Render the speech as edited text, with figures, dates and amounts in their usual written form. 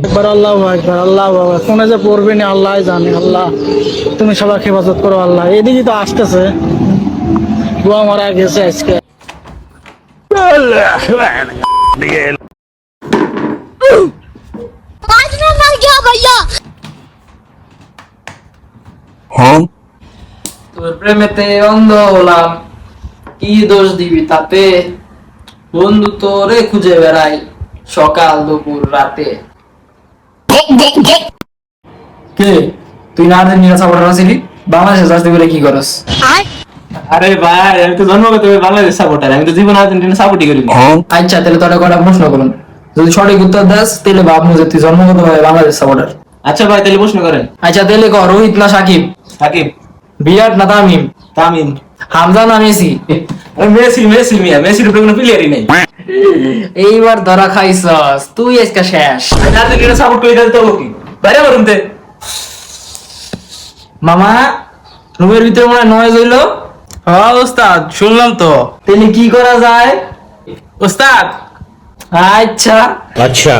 একবার আল্লাহু আকবার, আল্লাহু আকবার। কোনে যে পড়বে না আল্লাহ জানে। আল্লাহ তুমি সবাইকে হেফাজত করো আল্লাহ। এদিকে তো আসতেছে, বুয়া মারা গেছে আজকে। आज मैं मर गया भैया। তোর প্রেমেতে অন্ধ হলাম, কি দোষ দিবি তাতে? বন্ধু তোরে খুঁজে বেড়াই সকাল দুপুর রাতে। কে তুই না আর্জেন্টিনা সাপোর্টার আছিলি, বাংলাদেশে যাস বলে কি করস? আরে ভাই, আমি তো জন্মগত বাংলাদেশ সাপোর্টার, আমি তো জীবন আর্জেন্টিনা সাপোর্টই করি না। আচ্ছা তাহলে তোরা কটা প্রশ্ন করুন, যদি সঠিক উত্তর দাস তাহলে ভাববো যে তুই জন্মগতভাবে বাংলাদেশ সাপোর্টার। আচ্ছা ভাই, তাহলে প্রশ্ন করেন। আচ্ছা তাহলে কর, রোহিত না সাকিব, সাকিব। বিরাট না তামিম, তামিম। হামজা না মেসি? মেসি, মেসি মিয়া, মেসির উপরে কোনো প্লেয়ারই নেই। এইবার ধরা খাইছস তুই, আজকে শেষ। আমি আর্জেন্টিনা সাপোর্ট করি, তাহলে তো কি বাইরে বলুন তে। মামা রুমের ভিতরে মনে হয় নয়েজ হইলো। হ্যাঁ ওস্তাদ, শুনলাম তো। তাহলে কি করা যায়? ওস্তাদ আচ্ছা अच्छा